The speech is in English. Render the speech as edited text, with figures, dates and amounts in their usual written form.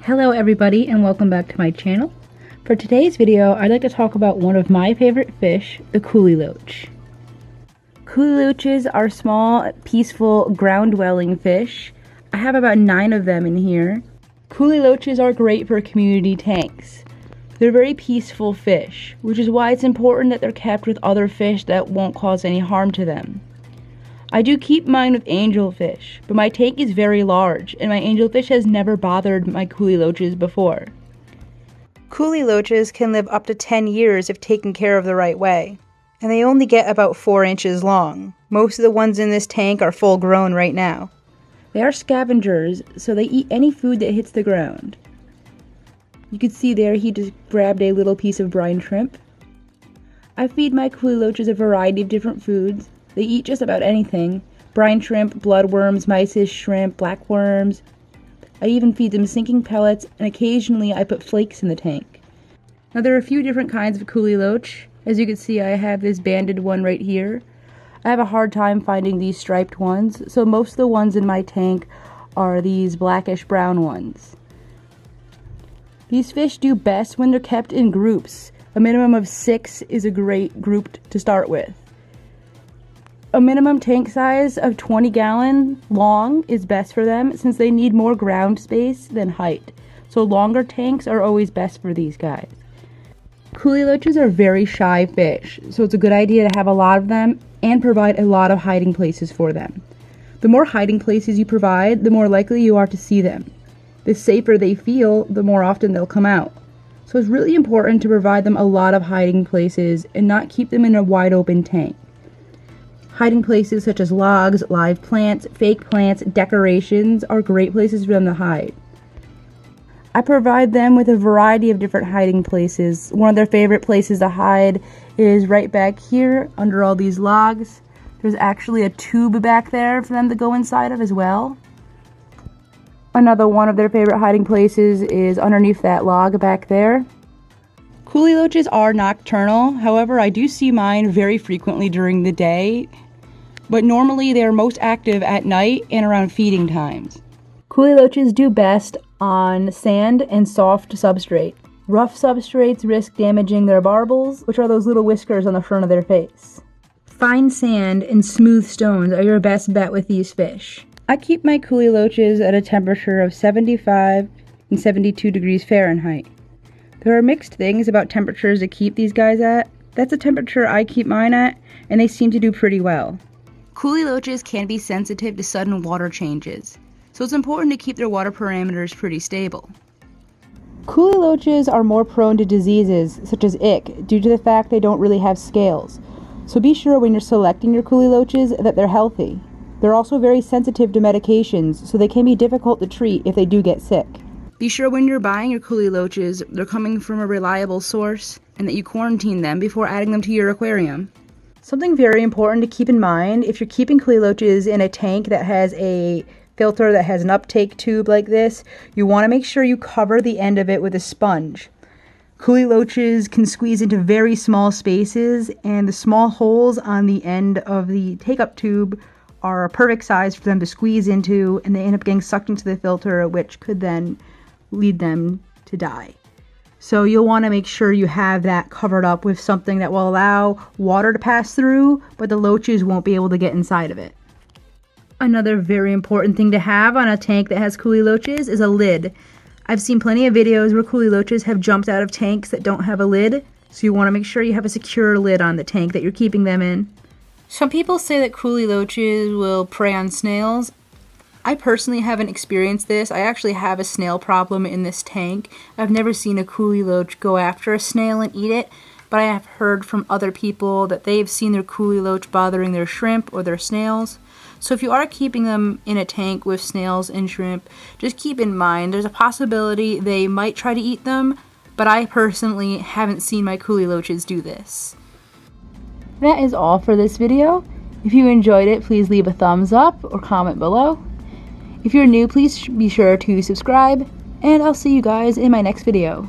Hello everybody and welcome back to my channel. For today's video, I'd like to talk about one of my favorite fish, the Kuhli Loach. Kuhli Loaches are small, peaceful, ground-dwelling fish. I have about 9 of them in here. Kuhli Loaches are great for community tanks. They're very peaceful fish, which is why it's important that they're kept with other fish that won't cause any harm to them. I do keep mine with angelfish, but my tank is very large, and my angelfish has never bothered my Kuhli Loaches before. Kuhli Loaches can live up to 10 years if taken care of the right way, and they only get about 4 inches long. Most of the ones in this tank are full grown right now. They are scavengers, so they eat any food that hits the ground. You can see there he just grabbed a little piece of brine shrimp. I feed my Kuhli Loaches a variety of different foods. They eat just about anything. Brine shrimp, bloodworms, mysis shrimp, black worms. I even feed them sinking pellets, and occasionally I put flakes in the tank. Now there are a few different kinds of Kuhli Loach. As you can see, I have this banded one right here. I have a hard time finding these striped ones, so most of the ones in my tank are these blackish brown ones. These fish do best when they're kept in groups. A minimum of 6 is a great group to start with. A minimum tank size of 20 gallon long is best for them since they need more ground space than height. So longer tanks are always best for these guys. Kuhli Loaches are very shy fish, so it's a good idea to have a lot of them and provide a lot of hiding places for them. The more hiding places you provide, the more likely you are to see them. The safer they feel, the more often they'll come out. So it's really important to provide them a lot of hiding places and not keep them in a wide open tank. Hiding places such as logs, live plants, fake plants, decorations are great places for them to hide. I provide them with a variety of different hiding places. One of their favorite places to hide is right back here under all these logs. There's actually a tube back there for them to go inside of as well. Another one of their favorite hiding places is underneath that log back there. Kuhli Loaches are nocturnal, however I do see mine very frequently during the day, but normally they are most active at night and around feeding times. Kuhli Loaches do best on sand and soft substrate. Rough substrates risk damaging their barbels, which are those little whiskers on the front of their face. Fine sand and smooth stones are your best bet with these fish. I keep my Kuhli Loaches at a temperature of 75 and 72 degrees Fahrenheit. There are mixed things about temperatures to keep these guys at. That's a temperature I keep mine at, and they seem to do pretty well. Kuhli Loaches can be sensitive to sudden water changes, so it's important to keep their water parameters pretty stable. Kuhli Loaches are more prone to diseases such as ick due to the fact they don't really have scales, so be sure when you're selecting your Kuhli Loaches that they're healthy. They're also very sensitive to medications, so they can be difficult to treat if they do get sick. Be sure when you're buying your Kuhli Loaches, they're coming from a reliable source and that you quarantine them before adding them to your aquarium. Something very important to keep in mind, if you're keeping Kuhli Loaches in a tank that has a filter that has an uptake tube like this, you want to make sure you cover the end of it with a sponge. Kuhli Loaches can squeeze into very small spaces, and the small holes on the end of the take-up tube are a perfect size for them to squeeze into, and they end up getting sucked into the filter, which could then lead them to die. So you'll want to make sure you have that covered up with something that will allow water to pass through, but the loaches won't be able to get inside of it. Another very important thing to have on a tank that has Kuhli Loaches is a lid. I've seen plenty of videos where Kuhli Loaches have jumped out of tanks that don't have a lid, so you want to make sure you have a secure lid on the tank that you're keeping them in. Some people say that Kuhli Loaches will prey on snails. I personally haven't experienced this. I actually have a snail problem in this tank. I've never seen a Kuhli Loach go after a snail and eat it, but I have heard from other people that they've seen their Kuhli Loach bothering their shrimp or their snails. So if you are keeping them in a tank with snails and shrimp, just keep in mind there's a possibility they might try to eat them, but I personally haven't seen my Kuhli Loaches do this. That is all for this video. If you enjoyed it, please leave a thumbs up or comment below. If you're new, please be sure to subscribe, and I'll see you guys in my next video.